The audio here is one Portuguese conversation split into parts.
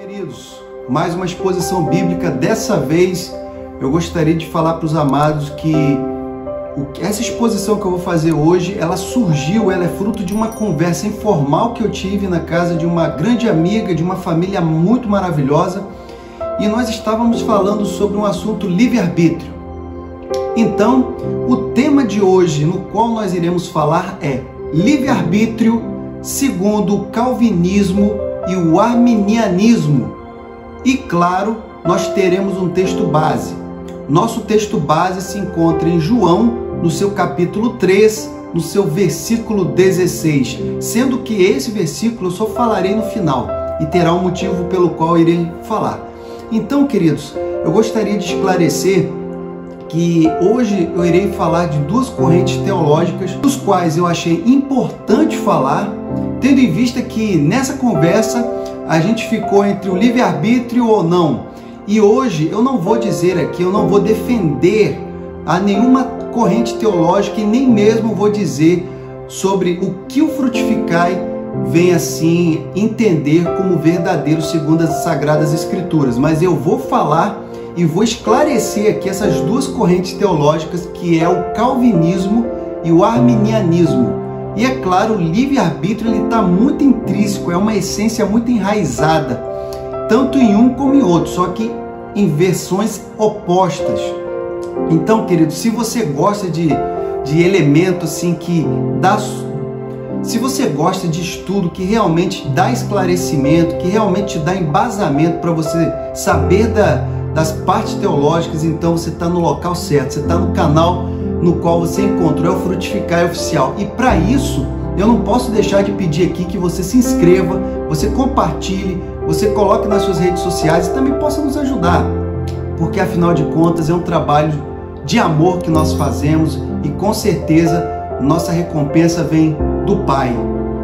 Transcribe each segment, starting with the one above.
Queridos, mais uma exposição bíblica. Dessa vez eu gostaria de falar para os amados que essa exposição que eu vou fazer hoje, ela é fruto de uma conversa informal que eu tive na casa de uma grande amiga, de uma família muito maravilhosa, e nós estávamos falando sobre um assunto livre-arbítrio. Então, o tema de hoje, no qual nós iremos falar, é livre-arbítrio segundo o calvinismo e o arminianismo. E claro, nós teremos um texto base. Nosso texto base se encontra em João, no seu capítulo 3, no seu versículo 16, sendo que esse versículo eu só falarei no final e terá um motivo pelo qual irei falar. Então, queridos, eu gostaria de esclarecer que hoje eu irei falar de duas correntes teológicas, dos quais eu achei importante falar, tendo em vista que nessa conversa a gente ficou entre o livre-arbítrio ou não. E hoje eu não vou dizer aqui, eu não vou defender a nenhuma corrente teológica e nem mesmo vou dizer sobre o que o Frutificai vem assim entender como verdadeiro segundo as Sagradas Escrituras. Mas eu vou falar e vou esclarecer aqui essas duas correntes teológicas, que é o calvinismo e o arminianismo. E é claro, o livre-arbítrio está muito intrínseco, é uma essência muito enraizada, tanto em um como em outro, só que em versões opostas. Então, querido, se você gosta de elemento assim que dá, se você gosta de estudo que realmente dá esclarecimento, que realmente dá embasamento para você saber das partes teológicas, então você está no local certo, você está no canal no qual você encontrou é o Frutificai Oficial. E para isso, eu não posso deixar de pedir aqui que você se inscreva, você compartilhe, você coloque nas suas redes sociais e também possa nos ajudar, porque afinal de contas é um trabalho de amor que nós fazemos e com certeza nossa recompensa vem do Pai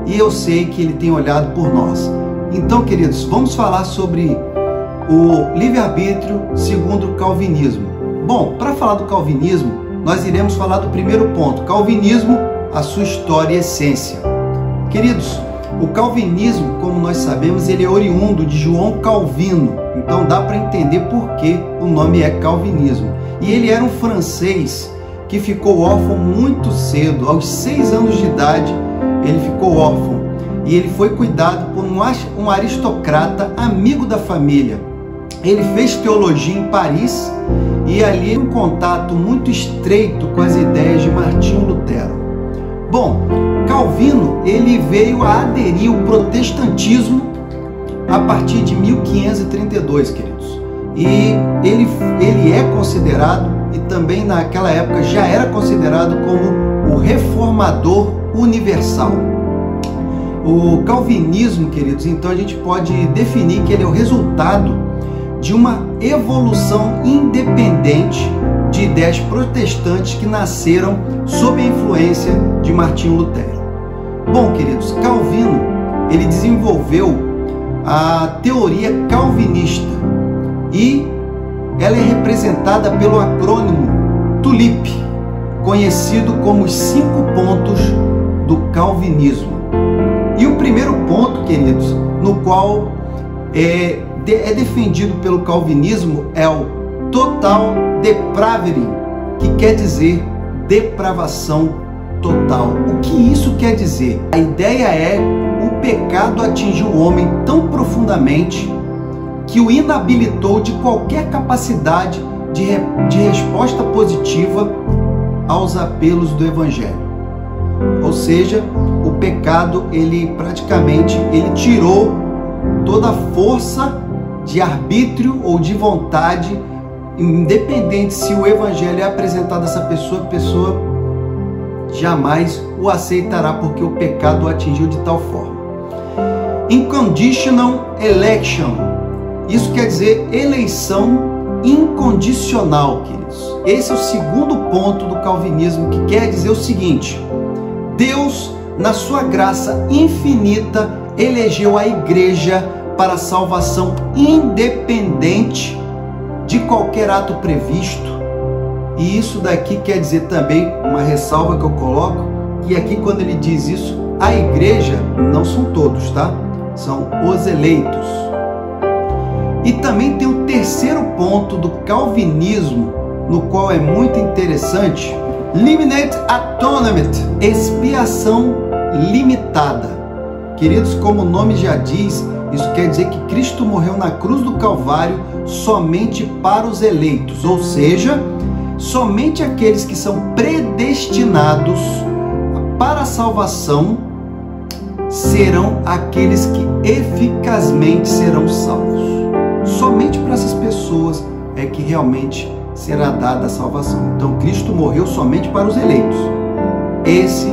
e eu sei que Ele tem olhado por nós. Então, queridos, vamos falar sobre o livre-arbítrio segundo o calvinismo. Bom, para falar do calvinismo, nós iremos falar do primeiro ponto, calvinismo, a sua história e essência. Queridos, o calvinismo, como nós sabemos, ele é oriundo de João Calvino, então dá para entender por que o nome é calvinismo. E ele era um francês que ficou órfão muito cedo, aos 6 anos de idade ele ficou órfão, e ele foi cuidado por um aristocrata amigo da família. Ele fez teologia em Paris e ali um contato muito estreito com as ideias de Martinho Lutero. Bom, Calvino ele veio a aderir ao protestantismo a partir de 1532, queridos. E ele é considerado, e também naquela época já era considerado como o reformador universal. O calvinismo, queridos, então a gente pode definir que ele é o resultado de uma evolução independente de ideias protestantes que nasceram sob a influência de Martinho Lutero. Bom, queridos, Calvino, ele desenvolveu a teoria calvinista e ela é representada pelo acrônimo TULIP, conhecido como os 5 pontos do calvinismo. E o primeiro ponto, queridos, no qual é defendido pelo calvinismo é o total depravity, que quer dizer depravação total. O que isso quer dizer? A ideia é o pecado atingiu o homem tão profundamente que o inabilitou de qualquer capacidade de resposta positiva aos apelos do Evangelho. Ou seja, o pecado ele tirou toda a força de arbítrio ou de vontade, independente se o Evangelho é apresentado a essa pessoa, a pessoa jamais o aceitará, porque o pecado o atingiu de tal forma. Unconditional election, isso quer dizer eleição incondicional, queridos. Esse é o segundo ponto do calvinismo, que quer dizer o seguinte: Deus, na sua graça infinita, elegeu a igreja para a salvação independente de qualquer ato previsto. E isso daqui quer dizer também, uma ressalva que eu coloco, que aqui quando ele diz isso, a igreja não são todos, tá? São os eleitos. E também tem o terceiro ponto do calvinismo, no qual é muito interessante: Limited Atonement, expiação limitada. Queridos, como o nome já diz, isso quer dizer que Cristo morreu na cruz do Calvário somente para os eleitos, ou seja, somente aqueles que são predestinados para a salvação serão aqueles que eficazmente serão salvos. Somente para essas pessoas é que realmente será dada a salvação. Então Cristo morreu somente para os eleitos. Esse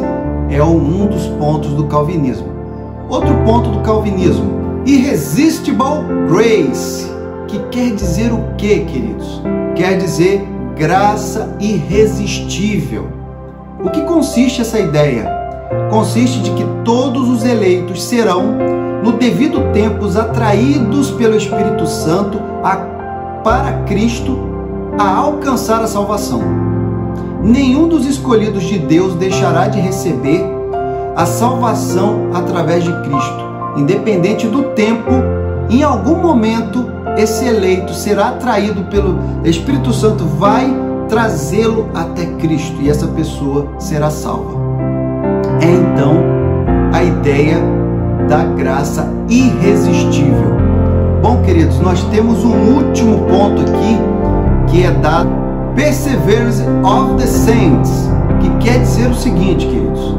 é um dos pontos do calvinismo. Outro ponto do calvinismo: Irresistible Grace, que quer dizer o quê, queridos? Quer dizer graça irresistível. O que consiste essa ideia? Consiste de que todos os eleitos serão, no devido tempo, atraídos pelo Espírito Santo para Cristo a alcançar a salvação. Nenhum dos escolhidos de Deus deixará de receber a salvação através de Cristo, independente do tempo. Em algum momento esse eleito será atraído pelo Espírito Santo, vai trazê-lo até Cristo e essa pessoa será salva. É então a ideia da graça irresistível. Bom, queridos, nós temos um último ponto aqui, que é da Perseverance of the Saints, que quer dizer o seguinte, queridos: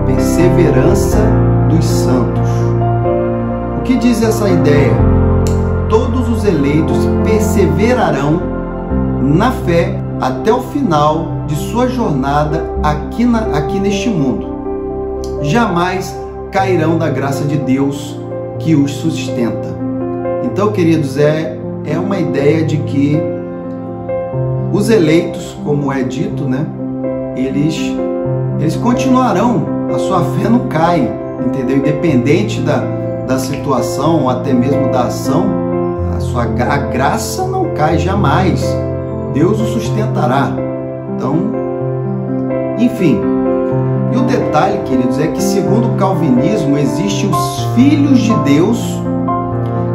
perseverança dos santos. O que diz essa ideia? Todos os eleitos perseverarão na fé até o final de sua jornada aqui neste mundo. Jamais cairão da graça de Deus que os sustenta. Então, queridos, é uma ideia de que os eleitos, como é dito, né, eles continuarão, a sua fé não cai, entendeu? Independente da situação ou até mesmo da ação, a graça não cai jamais. Deus o sustentará. Então, enfim. E o detalhe, queridos, é que segundo o calvinismo existem os filhos de Deus,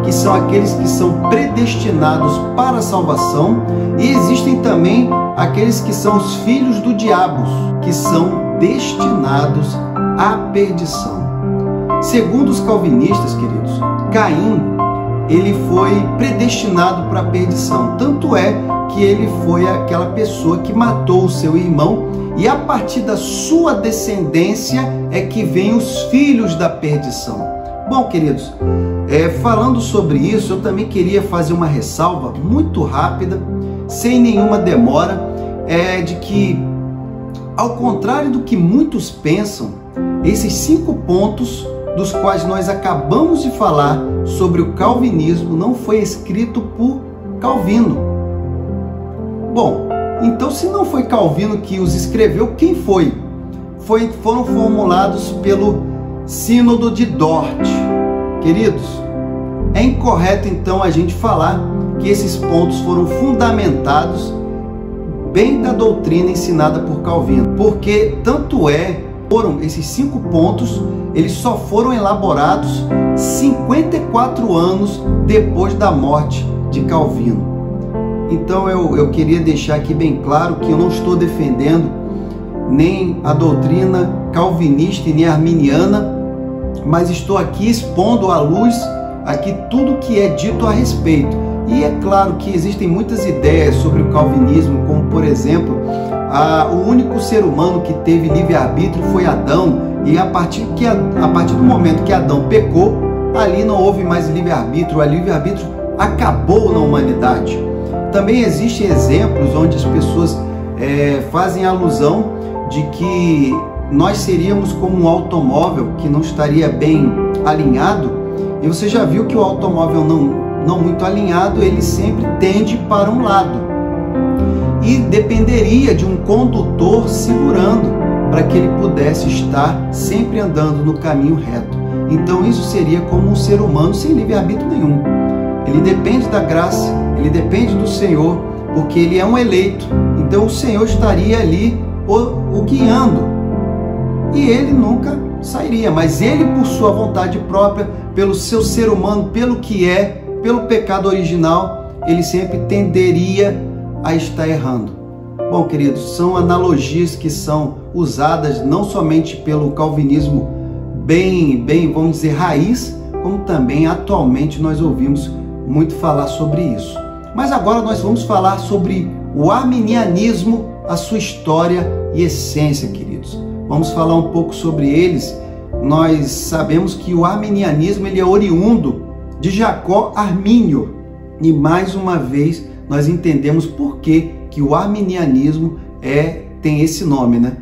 que são aqueles que são predestinados para a salvação, e existem também aqueles que são os filhos do diabo, que são destinados à perdição. Segundo os calvinistas, queridos, Caim, ele foi predestinado para a perdição. Tanto é que ele foi aquela pessoa que matou o seu irmão, e a partir da sua descendência é que vem os filhos da perdição. Bom, queridos, falando sobre isso, eu também queria fazer uma ressalva muito rápida, sem nenhuma demora, de que, ao contrário do que muitos pensam, esses 5 pontos dos quais nós acabamos de falar sobre o calvinismo não foi escrito por Calvino. Bom, então se não foi Calvino que os escreveu, quem foi? Foram formulados pelo Sínodo de Dort. Queridos, é incorreto então a gente falar que esses pontos foram fundamentados bem da doutrina ensinada por Calvino, porque tanto foram esses 5 pontos, eles só foram elaborados 54 anos depois da morte de Calvino. Então eu queria deixar aqui bem claro que eu não estou defendendo nem a doutrina calvinista e nem arminiana, mas estou aqui expondo à luz aqui tudo que é dito a respeito. E é claro que existem muitas ideias sobre o calvinismo, como por exemplo, o único ser humano que teve livre-arbítrio foi Adão, e a partir do momento que Adão pecou, ali não houve mais livre-arbítrio, o livre-arbítrio acabou na humanidade. Também existem exemplos onde as pessoas fazem alusão de que nós seríamos como um automóvel que não estaria bem alinhado, e você já viu que o automóvel não muito alinhado, ele sempre tende para um lado, e dependeria de um condutor segurando para que ele pudesse estar sempre andando no caminho reto. Então isso seria como um ser humano sem livre-arbítrio nenhum. Ele depende da graça, ele depende do Senhor, porque ele é um eleito. Então o Senhor estaria ali o guiando, e ele nunca sairia, mas ele, por sua vontade própria, pelo seu ser humano, pelo que pelo pecado original, ele sempre tenderia a estar errando. Bom, queridos, são analogias que são usadas não somente pelo calvinismo bem, vamos dizer, raiz, como também atualmente nós ouvimos muito falar sobre isso. Mas agora nós vamos falar sobre o arminianismo, a sua história e essência, queridos. Vamos falar um pouco sobre eles. Nós sabemos que o arminianismo ele é oriundo de Jacó Armínio. E mais uma vez nós entendemos por que o arminianismo tem esse nome, né?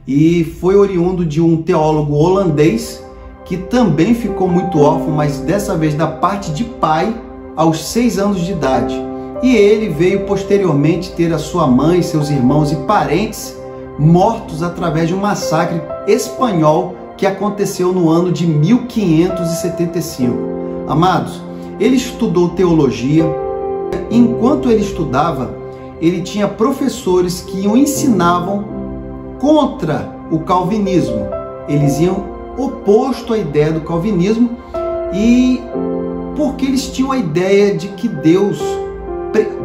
E foi oriundo de um teólogo holandês que também ficou muito órfão, mas dessa vez da parte de pai, aos 6 anos de idade. E ele veio posteriormente ter a sua mãe, seus irmãos e parentes mortos através de um massacre espanhol que aconteceu no ano de 1575. Amados, ele estudou teologia. Enquanto ele estudava, ele tinha professores que o ensinavam contra o calvinismo. Eles iam oposto à ideia do calvinismo, e porque eles tinham a ideia de que Deus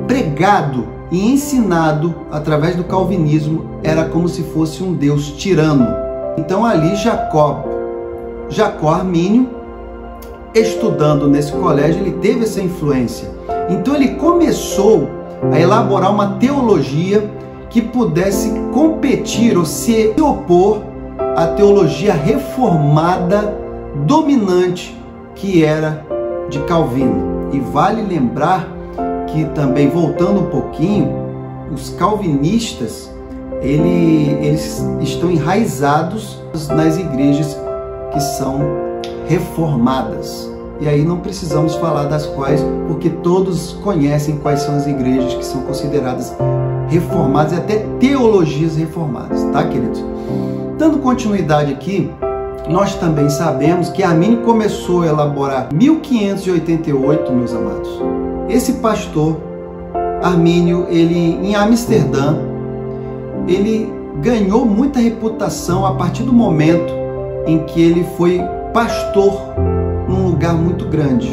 pregado e ensinado através do calvinismo era como se fosse um Deus tirano. Então ali Jacó Armínio, estudando nesse colégio, ele teve essa influência. Então ele começou a elaborar uma teologia que pudesse competir ou se opor à teologia reformada dominante que era de Calvino. E vale lembrar que também, voltando um pouquinho, os calvinistas eles estão enraizados nas igrejas que são reformadas. E aí não precisamos falar das quais, porque todos conhecem quais são as igrejas que são consideradas reformadas e até teologias reformadas, tá, queridos? Dando continuidade aqui, nós também sabemos que Armínio começou a elaborar 1588, meus amados. Esse pastor Armínio, ele em Amsterdã, ele ganhou muita reputação a partir do momento em que ele foi pastor num lugar muito grande.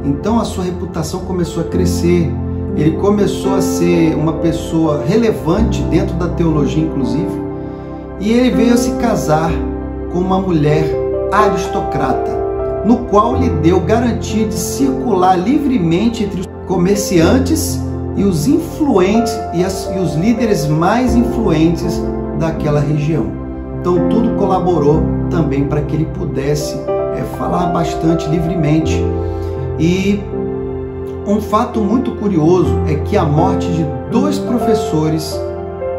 Então a sua reputação começou a crescer, ele começou a ser uma pessoa relevante dentro da teologia, inclusive, e ele veio a se casar com uma mulher aristocrata, no qual lhe deu garantia de circular livremente entre os comerciantes e os influentes e os líderes mais influentes daquela região. Então tudo colaborou também para que ele pudesse falar bastante livremente. E um fato muito curioso é que a morte de 2 professores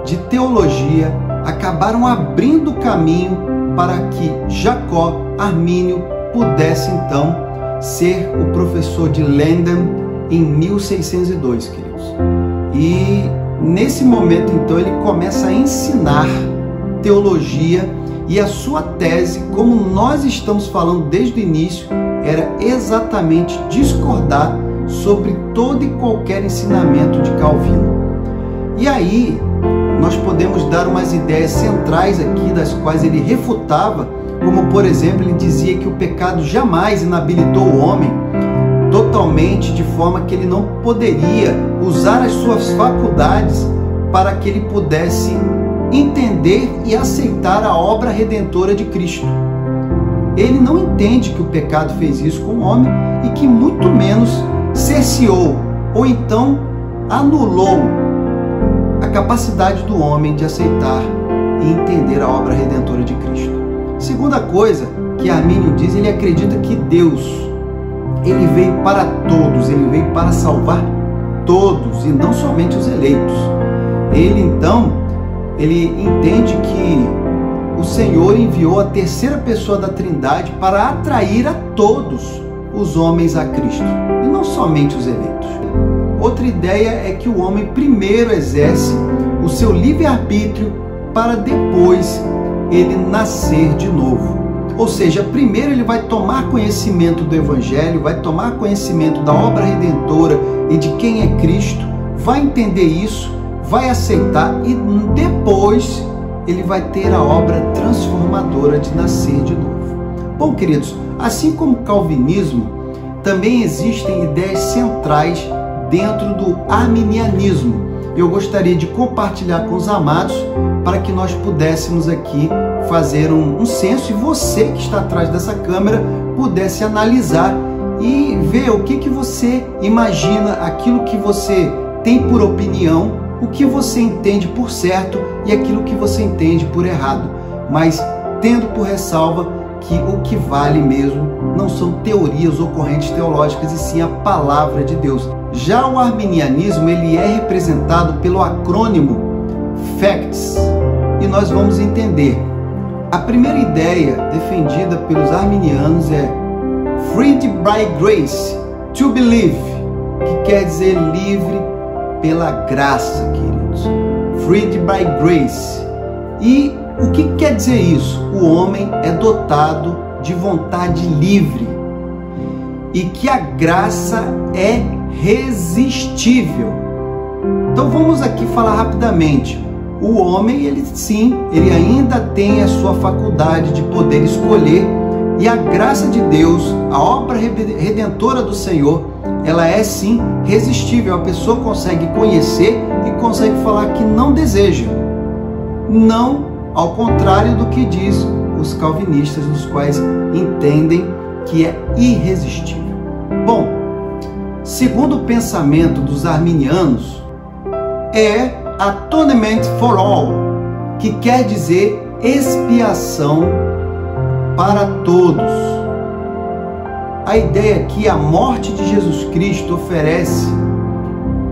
de teologia acabaram abrindo caminho para que Jacó Armínio pudesse então ser o professor de Leyden em 1602, queridos. E nesse momento então ele começa a ensinar teologia, e a sua tese, como nós estamos falando desde o início, era exatamente discordar sobre todo e qualquer ensinamento de Calvino. E aí nós podemos dar umas ideias centrais aqui, das quais ele refutava, como por exemplo, ele dizia que o pecado jamais inabilitou o homem totalmente, de forma que ele não poderia usar as suas faculdades para que ele pudesse entender e aceitar a obra redentora de Cristo. Ele não entende que o pecado fez isso com o homem e que muito menos cerceou ou então anulou a capacidade do homem de aceitar e entender a obra redentora de Cristo. Segunda coisa que Armínio diz, ele acredita que Deus, ele veio para todos, ele veio para salvar todos e não somente os eleitos. Ele entende que o Senhor enviou a terceira pessoa da Trindade para atrair a todos os homens a Cristo, e não somente os eleitos. Outra ideia é que o homem primeiro exerce o seu livre-arbítrio para depois ele nascer de novo. Ou seja, primeiro ele vai tomar conhecimento do Evangelho, vai tomar conhecimento da obra redentora e de quem é Cristo, vai entender isso, vai aceitar e depois ele vai ter a obra transformadora de nascer de novo. Bom, queridos, assim como o calvinismo também existem ideias centrais dentro do arminianismo. Eu gostaria de compartilhar com os amados para que nós pudéssemos aqui fazer um censo e você que está atrás dessa câmera pudesse analisar e ver o que você imagina, aquilo que você tem por opinião, o que você entende por certo e aquilo que você entende por errado, mas tendo por ressalva que o que vale mesmo não são teorias ou correntes teológicas, e sim a palavra de Deus. Já o arminianismo, ele é representado pelo acrônimo FACTS, e nós vamos entender. A primeira ideia defendida pelos arminianos é Freed by Grace to Believe, que quer dizer livre pela graça, queridos. Freed by Grace. E o que quer dizer isso? O homem é dotado de vontade livre e que a graça é irresistível. Então vamos aqui falar rapidamente. O homem, ele ainda tem a sua faculdade de poder escolher, e a graça de Deus, a obra redentora do Senhor, ela é sim irresistível. A pessoa consegue conhecer e consegue falar que não deseja. Não, ao contrário do que diz os calvinistas, os quais entendem que é irresistível. Bom, segundo o pensamento dos arminianos, é atonement for all, que quer dizer expiação para todos. A ideia é que a morte de Jesus Cristo oferece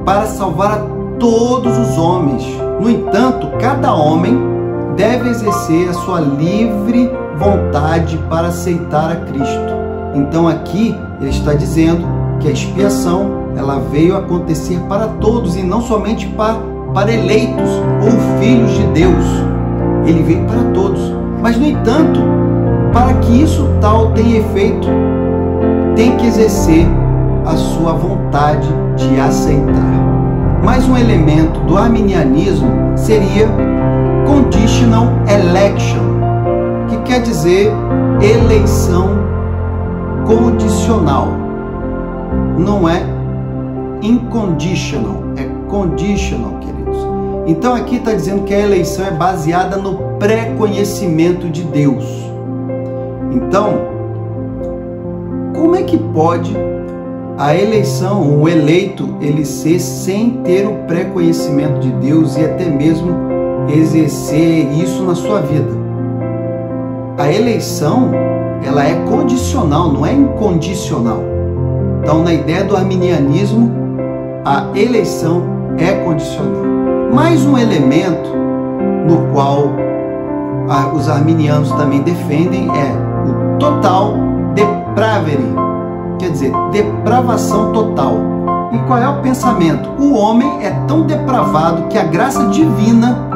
para salvar a todos os homens. No entanto, cada homem deve exercer a sua livre vontade para aceitar a Cristo. Então aqui ele está dizendo que a expiação, ela veio acontecer para todos e não somente para eleitos ou filhos de Deus. Ele veio para todos. Mas no entanto, para que isso tal tenha efeito, tem que exercer a sua vontade de aceitar. Mais um elemento do arminianismo seria conditional election, que quer dizer eleição condicional. Não é inconditional, é conditional, queridos. Então aqui está dizendo que a eleição é baseada no pré-conhecimento de Deus. Então, como é que pode a eleição, o eleito, ele ser sem ter o pré-conhecimento de Deus e até mesmo exercer isso na sua vida? A eleição, ela é condicional, não é incondicional. Então, na ideia do arminianismo, a eleição é condicional. Mais um elemento no qual os arminianos também defendem é o total depravity, quer dizer, depravação total. E qual é o pensamento? O homem é tão depravado que a graça divina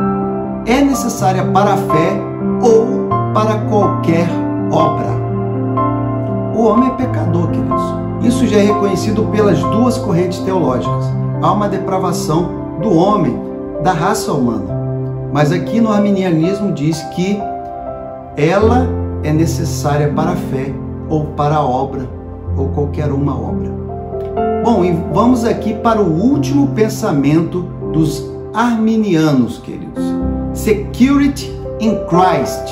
é necessária para a fé ou para qualquer obra. O homem é pecador, queridos. Isso já é reconhecido pelas duas correntes teológicas. Há uma depravação do homem, da raça humana. Mas aqui no arminianismo diz que ela é necessária para a fé ou para a obra, ou qualquer uma obra. Bom, e vamos aqui para o último pensamento dos arminianos, queridos. Security in Christ,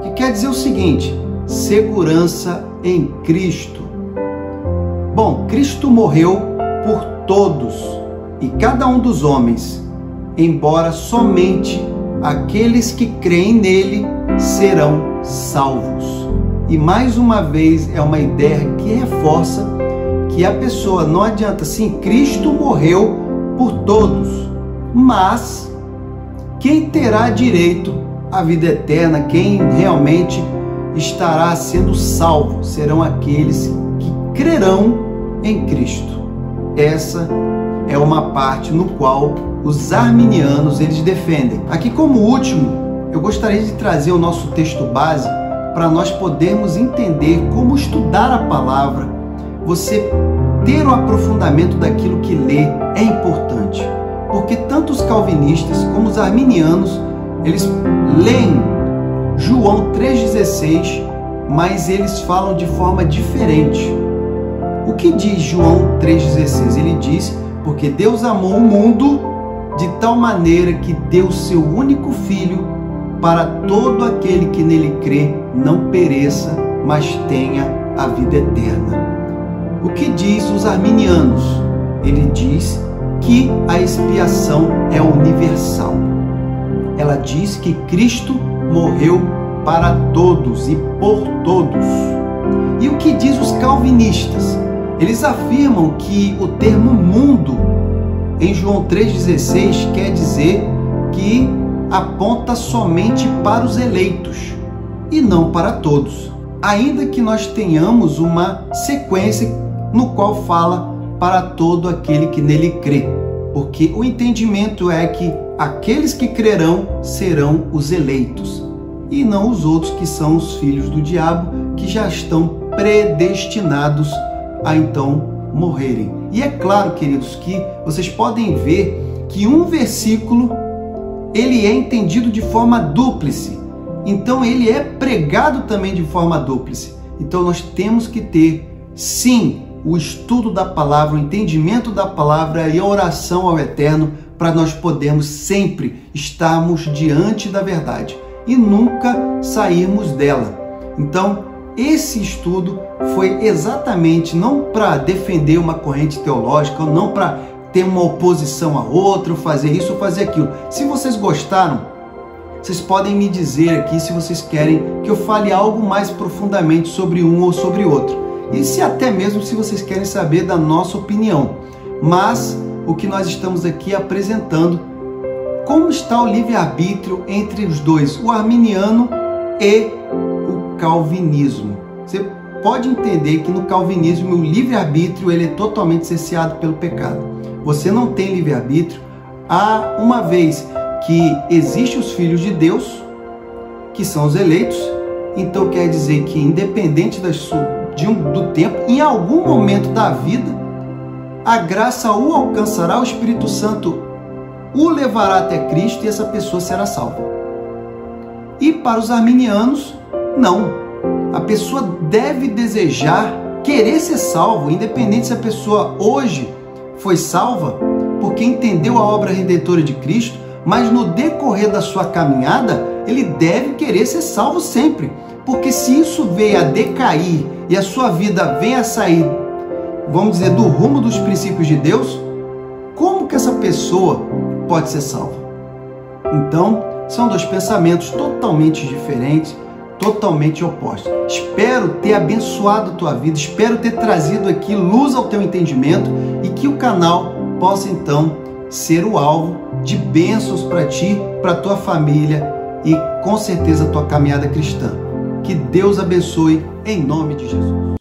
que quer dizer o seguinte: segurança em Cristo. Bom, Cristo morreu por todos e cada um dos homens, embora somente aqueles que creem nele serão salvos. E mais uma vez é uma ideia que reforça que a pessoa, não adianta, sim, Cristo morreu por todos, mas quem terá direito à vida eterna, quem realmente estará sendo salvo, serão aqueles que crerão em Cristo. Essa é uma parte no qual os arminianos eles defendem. Aqui, como último, eu gostaria de trazer o nosso texto base para nós podermos entender como estudar a palavra. Você ter o aprofundamento daquilo que lê é importante, porque tanto os calvinistas como os arminianos, eles leem João 3,16, mas eles falam de forma diferente. O que diz João 3,16? Ele diz: porque Deus amou o mundo de tal maneira que deu seu único Filho, para todo aquele que nele crê não pereça, mas tenha a vida eterna. O que diz os arminianos? Ele diz que a expiação é universal. Ela diz que Cristo morreu para todos e por todos. E o que diz os calvinistas? Eles afirmam que o termo mundo em João 3,16 quer dizer que aponta somente para os eleitos e não para todos. Ainda que nós tenhamos uma sequência no qual fala para todo aquele que nele crê, porque o entendimento é que aqueles que crerão serão os eleitos e não os outros que são os filhos do diabo, que já estão predestinados a então morrerem. E é claro, queridos, que vocês podem ver que um versículo ele é entendido de forma dúplice, então ele é pregado também de forma dúplice. Então nós temos que ter, sim, o estudo da palavra, o entendimento da palavra e a oração ao Eterno, para nós podermos sempre estarmos diante da verdade e nunca sairmos dela. Então, esse estudo foi exatamente não para defender uma corrente teológica, ou não para ter uma oposição a outra, fazer isso ou fazer aquilo. Se vocês gostaram, vocês podem me dizer aqui se vocês querem que eu fale algo mais profundamente sobre um ou sobre outro. E se até mesmo se vocês querem saber da nossa opinião. Mas o que nós estamos aqui apresentando, como está o livre-arbítrio entre os dois, o arminiano e o calvinismo. Você pode entender que no calvinismo o livre-arbítrio ele é totalmente cerceado pelo pecado. Você não tem livre-arbítrio, uma vez que existem os filhos de Deus, que são os eleitos. Então quer dizer que independente do tempo, em algum momento da vida, a graça o alcançará, o Espírito Santo o levará até Cristo e essa pessoa será salva. E para os arminianos, não. A pessoa deve desejar, querer ser salvo, independente se a pessoa hoje foi salva, porque entendeu a obra redentora de Cristo, mas no decorrer da sua caminhada, ele deve querer ser salvo sempre. Porque se isso veio a decair e a sua vida vem a sair, vamos dizer, do rumo dos princípios de Deus, como que essa pessoa pode ser salva? Então, são dois pensamentos totalmente diferentes, totalmente opostos. Espero ter abençoado a tua vida, espero ter trazido aqui luz ao teu entendimento e que o canal possa então ser o alvo de bênçãos para ti, para a tua família e com certeza a tua caminhada cristã. Que Deus abençoe em nome de Jesus.